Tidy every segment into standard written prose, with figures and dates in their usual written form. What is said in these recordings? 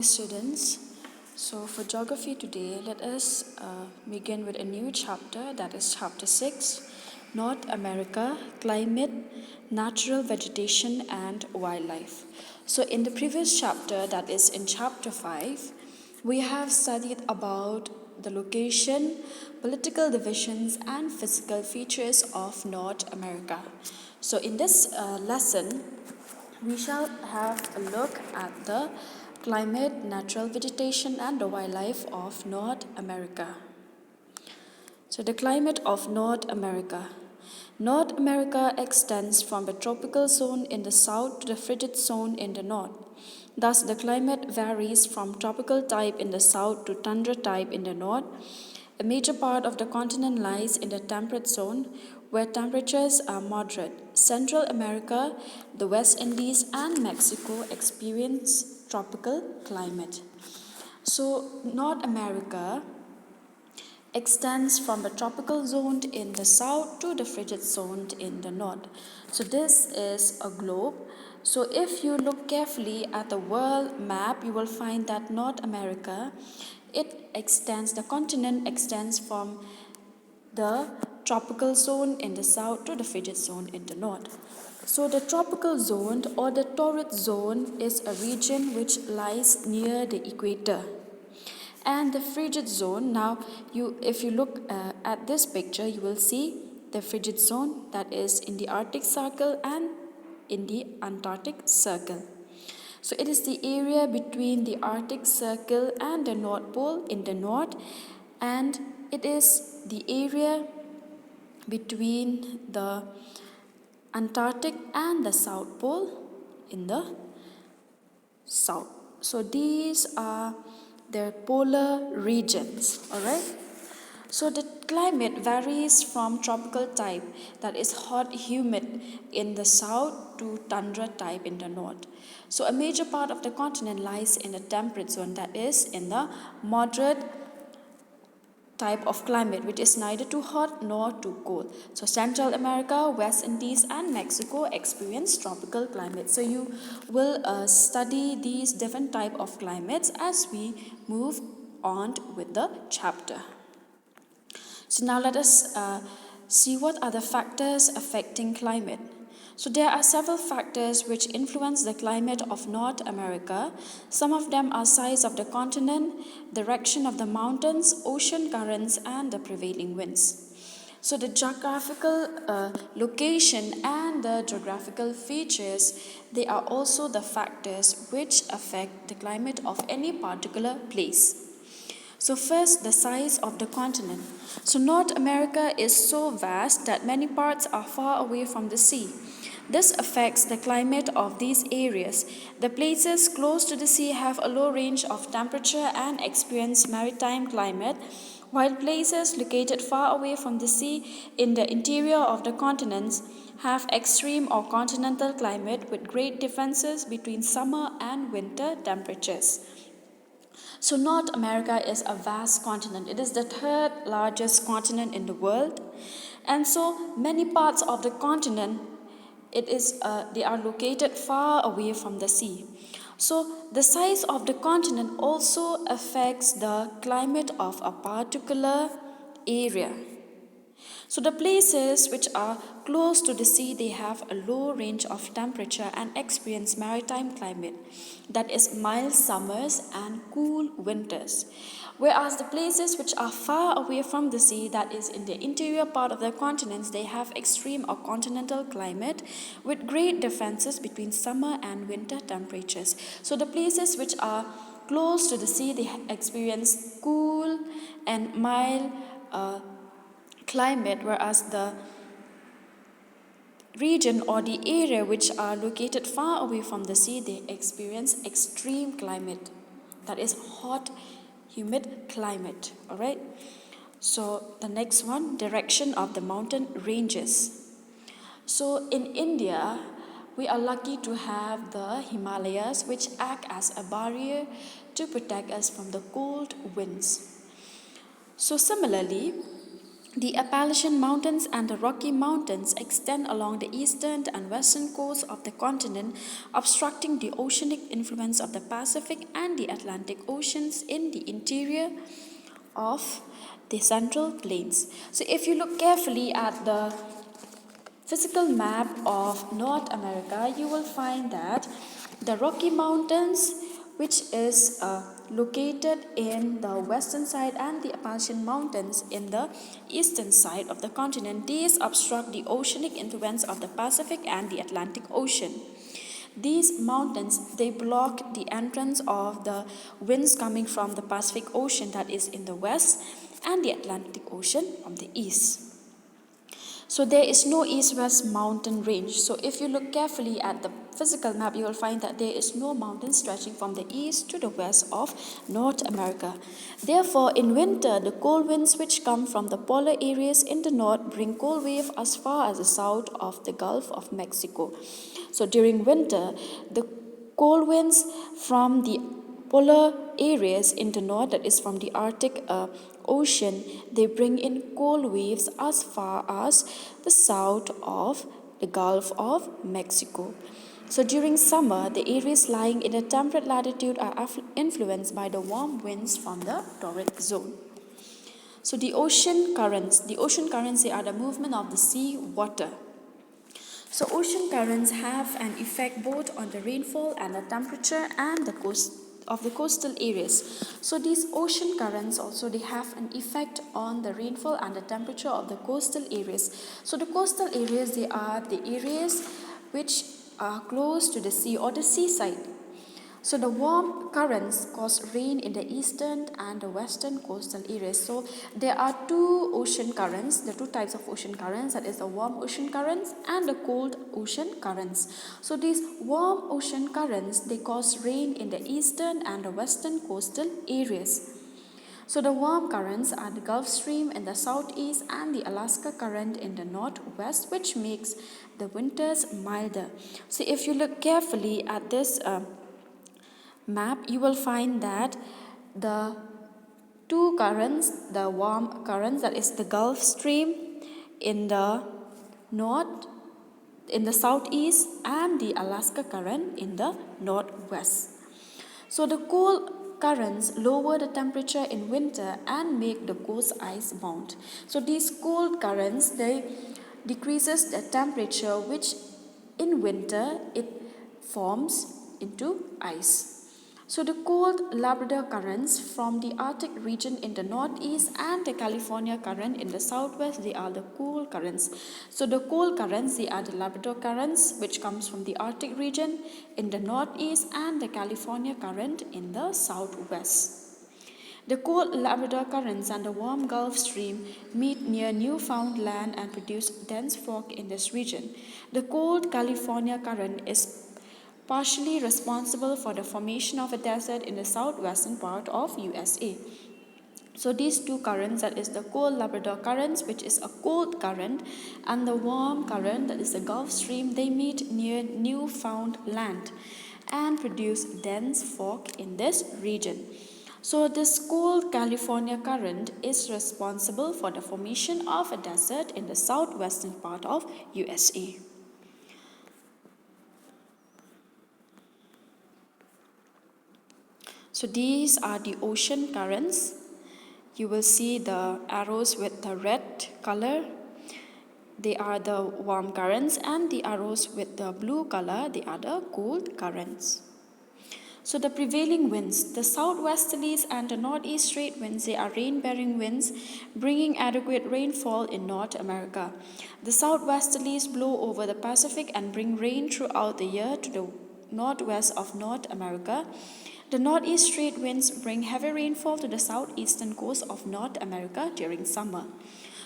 Students, so for geography today, let us begin with a new chapter, that is chapter 6, North America, Climate, Natural Vegetation and Wildlife. So in the previous chapter, that is in chapter 5, we have studied about the location, political divisions and physical features of North America. So in this lesson, we shall have a look at the climate, natural vegetation and the wildlife of North America. So the climate of North America. North America extends from the tropical zone in the south to the frigid zone in the north. Thus, the climate varies from tropical type in the south to tundra type in the north. A major part of the continent lies in the temperate zone, where temperatures are moderate. Central America, the West Indies, and Mexico experience tropical climate. So, North America extends from the tropical zone in the south to the frigid zone in the north. So this is a globe. So if you look carefully at the world map, you will find that North America, the continent extends from the tropical zone in the south to the frigid zone in the north. So the tropical zone or the torrid zone is a region which lies near the equator. And the frigid zone, now if you look at this picture, you will see the frigid zone that is in the Arctic Circle and in the Antarctic Circle. So it is the area between the Arctic Circle and the North Pole in the north, and it is the area between the Antarctic and the South Pole in the south. So these are the polar regions, all right? So the climate varies from tropical type, that is hot, humid in the south, to tundra type in the north. So a major part of the continent lies in the temperate zone, that is in the moderate type of climate, which is neither too hot nor too cold. So Central America, West Indies and Mexico experience tropical climate. So you will study these different type of climates as we move on with the chapter. So now let us see what are the factors affecting climate. So there are several factors which influence the climate of North America. Some of them are size of the continent, direction of the mountains, ocean currents, and the prevailing winds. So the geographical location and the geographical features, they are also the factors which affect the climate of any particular place. So first, the size of the continent. So North America is so vast that many parts are far away from the sea. This affects the climate of these areas. The places close to the sea have a low range of temperature and experience maritime climate, while places located far away from the sea in the interior of the continents have extreme or continental climate with great differences between summer and winter temperatures. So North America is a vast continent. It is the third largest continent in the world. And so many parts of the continent, they are located far away from the sea. So the size of the continent also affects the climate of a particular area. So the places which are close to the sea, they have a low range of temperature and experience maritime climate, that is mild summers and cool winters. Whereas the places which are far away from the sea, that is in the interior part of the continents, they have extreme or continental climate with great differences between summer and winter temperatures. So the places which are close to the sea, they experience cool and mild climate, whereas the region or the area which are located far away from the sea, they experience extreme climate, that is hot, humid climate. All right. So the next one, direction of the mountain ranges. So in India, we are lucky to have the Himalayas, which act as a barrier to protect us from the cold winds. So similarly, The Appalachian Mountains and the Rocky Mountains extend along the eastern and western coasts of the continent, obstructing the oceanic influence of the Pacific and the Atlantic Oceans in the interior of the Central Plains. So, if you look carefully at the physical map of North America, you will find that the Rocky Mountains, which is located in the western side, and the Appalachian Mountains in the eastern side of the continent, these obstruct the oceanic influence of the Pacific and the Atlantic Ocean. These mountains, they block the entrance of the winds coming from the Pacific Ocean, that is in the west, and the Atlantic Ocean from the east. So there is no east-west mountain range. So if you look carefully at the physical map, you will find that there is no mountain stretching from the east to the west of North America. Therefore, in winter, the cold winds which come from the polar areas in the north bring cold wave as far as the south of the Gulf of Mexico. So during winter, the cold winds from the polar areas in the north, that is from the Arctic Ocean, they bring in cold waves as far as the south of the Gulf of Mexico. So during summer, the areas lying in the temperate latitude are influenced by the warm winds from the torrid zone. So the ocean currents, they are the movement of the sea water. So ocean currents have an effect both on the rainfall and the temperature and the coastal areas. So these ocean currents also, they have an effect on the rainfall and the temperature of the coastal areas. So the coastal areas, they are the areas which are close to the sea or the seaside. So the warm currents cause rain in the eastern and the western coastal areas. So there are two ocean currents, the two types of ocean currents, that is the warm ocean currents and the cold ocean currents. So these warm ocean currents, they cause rain in the eastern and the western coastal areas. So the warm currents are the Gulf Stream in the southeast and the Alaska Current in the northwest, which makes the winters milder. So if you look carefully at this map, you will find that the two currents, the warm currents, that is the Gulf Stream in the north, in the southeast, and the Alaska Current in the northwest. So the cold currents lower the temperature in winter and make the coast ice bound. So these cold currents, they decreases the temperature, which in winter it forms into ice. So the cold Labrador currents from the Arctic region in the northeast and the California current in the southwest, they are the cool currents. So the cold currents, they are the Labrador currents, which comes from the Arctic region in the northeast, and the California current in the southwest. The cold Labrador currents and the warm Gulf Stream meet near Newfoundland and produce dense fog in this region. The cold California current is partially responsible for the formation of a desert in the southwestern part of USA. So these two currents, that is the cold Labrador currents, which is a cold current, and the warm current, that is the Gulf Stream, they meet near Newfoundland and produce dense fog in this region. So this cold California current is responsible for the formation of a desert in the southwestern part of USA. So these are the ocean currents. You will see the arrows with the red color. They are the warm currents, and the arrows with the blue color, they are the cold currents. So the prevailing winds, the southwesterlies and the northeast trade winds, they are rain-bearing winds, bringing adequate rainfall in North America. The southwesterlies blow over the Pacific and bring rain throughout the year to the northwest of North America. The northeast trade winds bring heavy rainfall to the southeastern coast of North America during summer.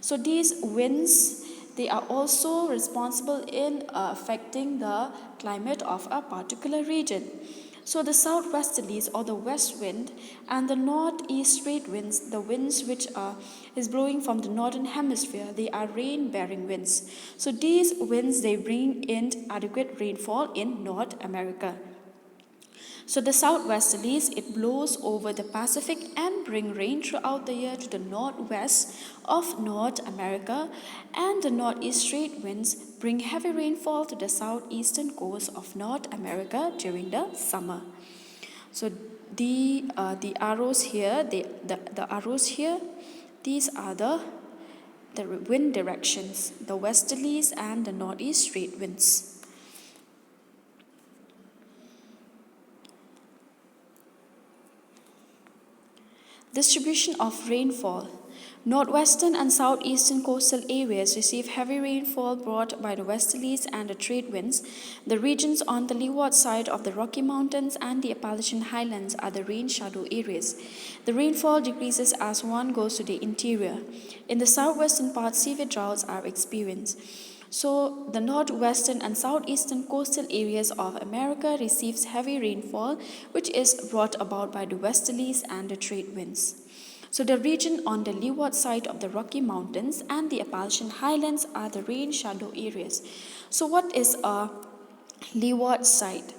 So these winds, they are also responsible in affecting the climate of a particular region. So the southwesterlies, or the west wind, and the northeast trade winds, the winds which is blowing from the northern hemisphere, they are rain-bearing winds. So these winds, they bring in adequate rainfall in North America. So the southwesterlies, it blows over the Pacific and bring rain throughout the year to the northwest of North America, and the northeast trade winds bring heavy rainfall to the southeastern coast of North America during the summer. So the arrows here, the arrows here, these are the wind directions, the westerlies and the northeast trade winds. Distribution of rainfall. Northwestern and southeastern coastal areas receive heavy rainfall brought by the westerlies and the trade winds. The regions on the leeward side of the Rocky Mountains and the Appalachian Highlands are the rain shadow areas. The rainfall decreases as one goes to the interior. In the southwestern part, severe droughts are experienced. So the northwestern and southeastern coastal areas of America receives heavy rainfall, which is brought about by the westerlies and the trade winds. So the region on the leeward side of the Rocky Mountains and the Appalachian Highlands are the rain shadow areas. So what is a leeward side?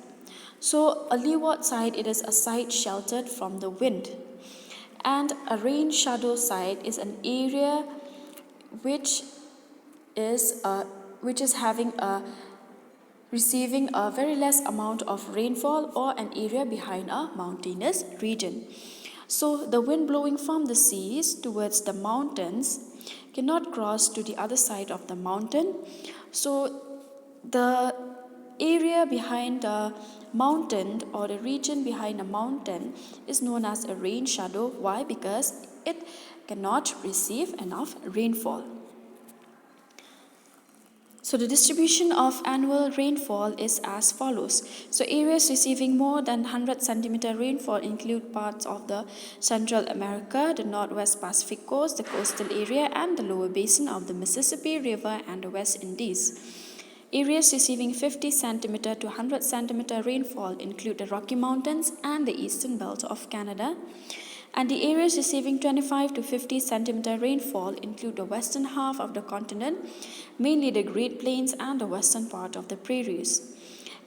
So a leeward side, it is a side sheltered from the wind. And a rain shadow side is an area which is receiving a very less amount of rainfall, or an area behind a mountainous region. So the wind blowing from the seas towards the mountains cannot cross to the other side of the mountain. So the area behind the mountain, or the region behind a mountain, is known as a rain shadow. Why? Because it cannot receive enough rainfall. So the distribution of annual rainfall is as follows. So areas receiving more than 100 centimeter rainfall include parts of the Central America, the Northwest Pacific coast, the coastal area, and the lower basin of the Mississippi River and the West Indies. Areas receiving 50 centimeter to 100 centimeter rainfall include the Rocky Mountains and the eastern belt of Canada. And the areas receiving 25 to 50 centimeter rainfall include the western half of the continent, mainly the Great Plains and the western part of the prairies.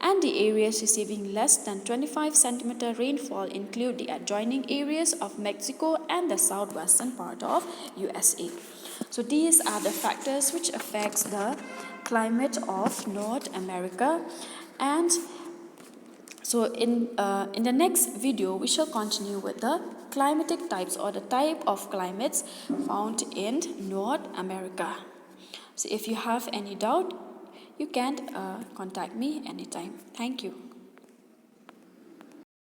And the areas receiving less than 25 centimeter rainfall include the adjoining areas of Mexico and the southwestern part of USA. So these are the factors which affects the climate of North America. And so in the next video, we shall continue with the climatic types, or the type of climates found in North America. So if you have any doubt, you can contact me anytime. Thank you.